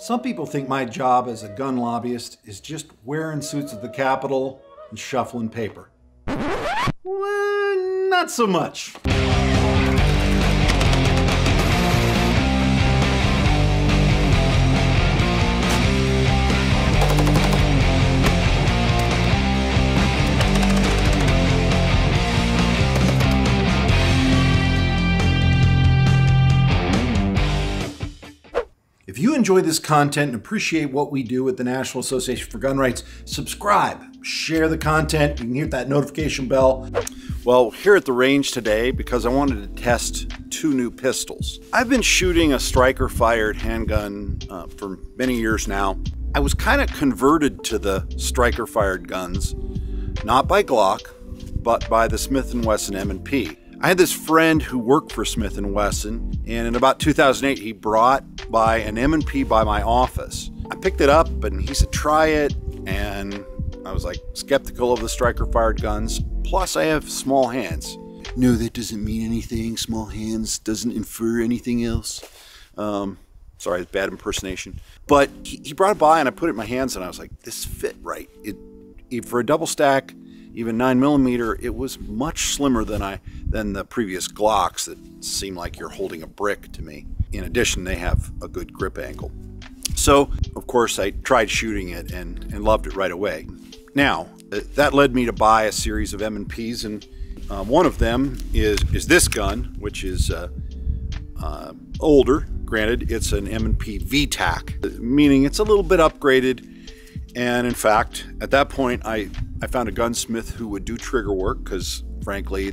Some people think my job as a gun lobbyist is just wearing suits at the Capitol and shuffling paper. Well, not so much. If you enjoy this content and appreciate what we do at the National Association for Gun Rights, subscribe, share the content, you can hit that notification bell. Well, here at the range today, because I wanted to test two new pistols. I've been shooting a striker-fired handgun for many years now. I was kind of converted to the striker-fired guns, not by Glock, but by the Smith&Wesson M&P. I had this friend who worked for Smith&Wesson, and in about 2008, he brought by an M&P by my office. I picked it up, and he said, try it, and I was like skeptical of the striker-fired guns. Plus, I have small hands. No, that doesn't mean anything. Small hands doesn't infer anything else. Sorry, it's bad impersonation. But he brought it by, and I put it in my hands, and I was like, this fit right. For a double stack, even 9mm, it was much slimmer than the previous Glocks that seem like you're holding a brick to me. In addition, they have a good grip angle. So, of course, I tried shooting it and loved it right away. Now, that led me to buy a series of M&Ps, and one of them is this gun, which is older. Granted, it's an M&P VTAC, meaning it's a little bit upgraded. And in fact, at that point, I found a gunsmith who would do trigger work because, frankly,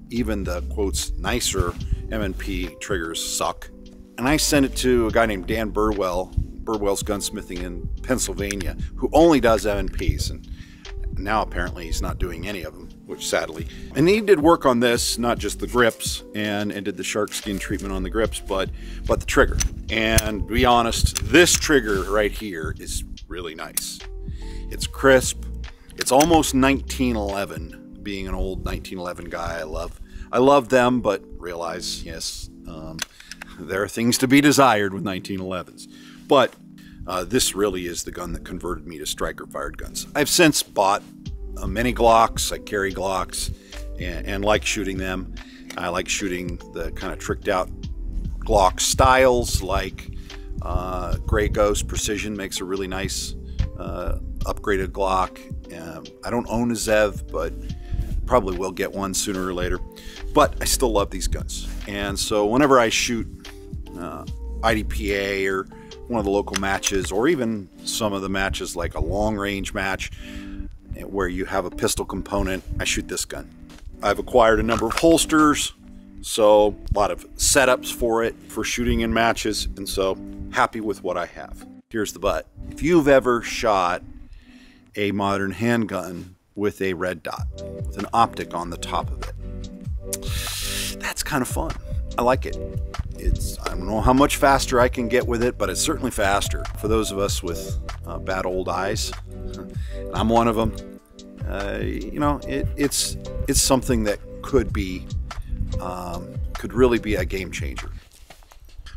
even the quotes nicer M&P triggers suck. And I sent it to a guy named Dan Burwell's Gunsmithing in Pennsylvania, who only does M&Ps, and now apparently he's not doing any of them, which sadly. And he did work on this, not just the grips, and did the shark skin treatment on the grips, but the trigger. And to be honest, this trigger right here is really nice. It's crisp. It's almost 1911. Being an old 1911 guy, I love them, but realize, yes, there are things to be desired with 1911s. But this really is the gun that converted me to striker-fired guns. I've since bought many Glocks. I carry Glocks and like shooting them. I like shooting the kind of tricked out Glock styles, like Gray Ghost Precision makes a really nice upgraded Glock. I don't own a Zev, but probably will get one sooner or later. But I still love these guns. And so whenever I shoot IDPA or one of the local matches, or even some of the matches like a long range match where you have a pistol component, I shoot this gun. I've acquired a number of holsters, so a lot of setups for it for shooting in matches, and so happy with what I have. Here's the but. If you've ever shot a modern handgun with a red dot, with an optic on the top of it, that's kind of fun. I like it. I don't know how much faster I can get with it, but it's certainly faster. For those of us with bad old eyes, and I'm one of them, you know, it's something that could really be a game changer.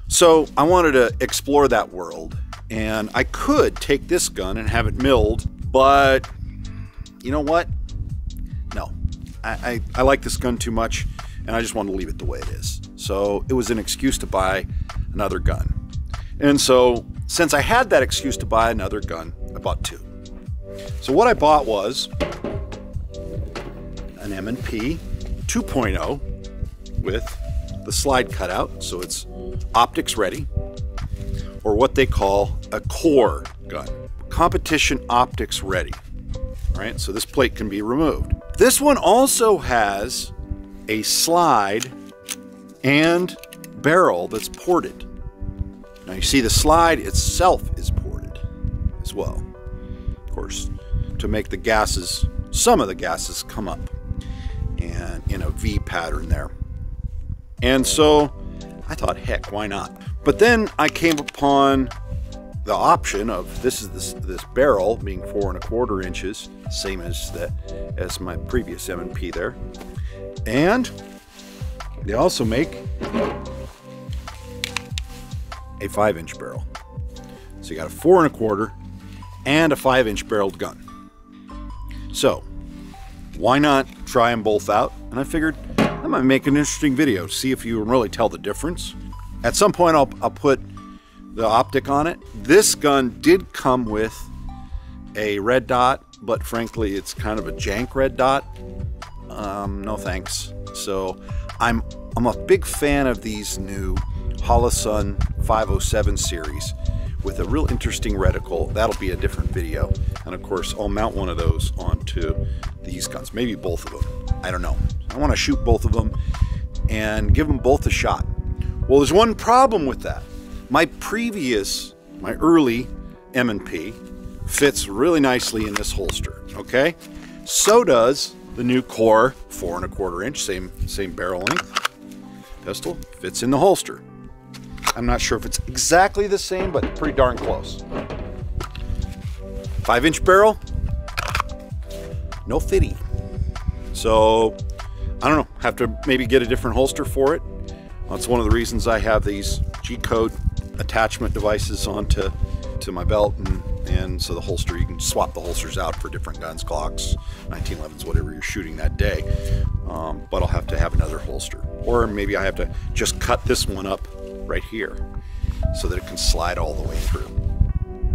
So I wanted to explore that world, and I could take this gun and have it milled, but you know what? No, I like this gun too much, and I just want to leave it the way it is. So it was an excuse to buy another gun. And so since I had that excuse to buy another gun, I bought two. So what I bought was an M&P 2.0 with the slide cutout, so it's optics ready, or what they call a core gun, competition optics ready. All right, so this plate can be removed. This one also has a slide and barrel that's ported. Now you see the slide itself is ported as well, of course, to make the gases, some of the gases come up and in a V pattern there. And so I thought, heck, why not? But then I came upon the option of this barrel being 4 1/4 inches, same as my previous M&P there, and they also make a 5-inch barrel. So you got a 4 1/4 and a 5-inch barreled gun. So why not try them both out? And I figured I might make an interesting video, see if you can really tell the difference. At some point I'll put the optic on it. This gun did come with a red dot, but frankly it's kind of a jank red dot. No thanks. So I'm a big fan of these new Holosun 507 series with a real interesting reticle. That'll be a different video. And of course, I'll mount one of those onto these guns, maybe both of them. I don't know. I want to shoot both of them and give them both a shot. Well, there's one problem with that. My early M&P fits really nicely in this holster, okay? So does the new Core 4 1/4 inch, same barrel length pistol, fits in the holster. I'm not sure if it's exactly the same, but pretty darn close. 5-inch barrel, no fitty. So, I don't know, have to maybe get a different holster for it. That's one of the reasons I have these G-code attachment devices onto my belt, and so the holster, you can swap the holsters out for different guns, Glocks, 1911s, whatever you're shooting that day. But I'll have to have another holster. Or maybe I have to just cut this one up right here so that it can slide all the way through.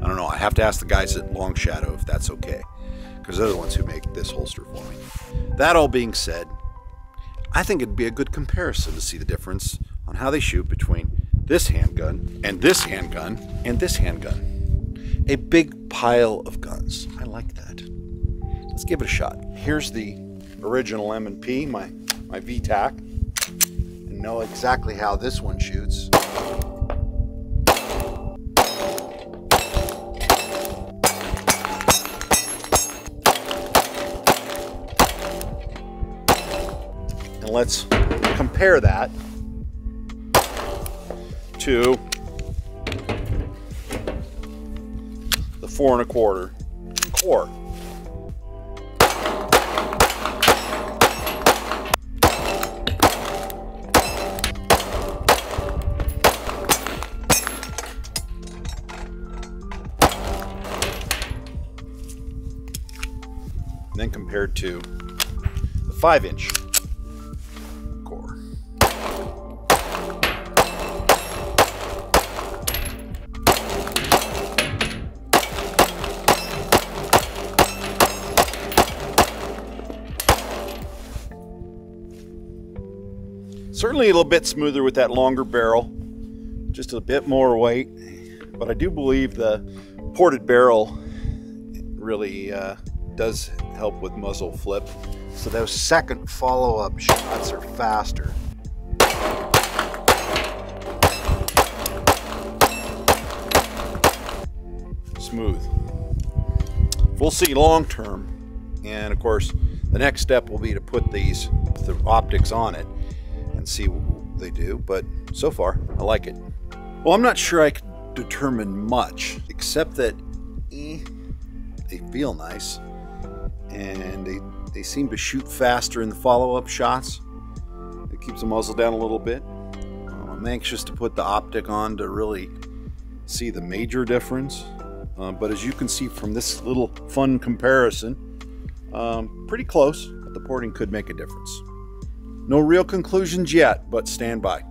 I don't know, I have to ask the guys at Long Shadow if that's okay, because they're the ones who make this holster for me. That all being said, I think it'd be a good comparison to see the difference on how they shoot between this handgun and this handgun and this handgun. A big pile of guns. I like that. Let's give it a shot. Here's the original M&P, my VTAC, and know exactly how this one shoots. And let's compare that to the 4 1/4 Core. And then compared to the 5-inch Core. Certainly a little bit smoother with that longer barrel, just a bit more weight, but I do believe the ported barrel really does help with muzzle flip, so those second follow-up shots are faster. Smooth. We'll see long term, and of course the next step will be to put the optics on it and see what they do, but so far I like it. Well, I'm not sure I can determine much, except that they feel nice, and they seem to shoot faster in the follow-up shots. It keeps the muzzle down a little bit. I'm anxious to put the optic on to really see the major difference, but as you can see from this little fun comparison, pretty close, but the porting could make a difference. No real conclusions yet, but stand by.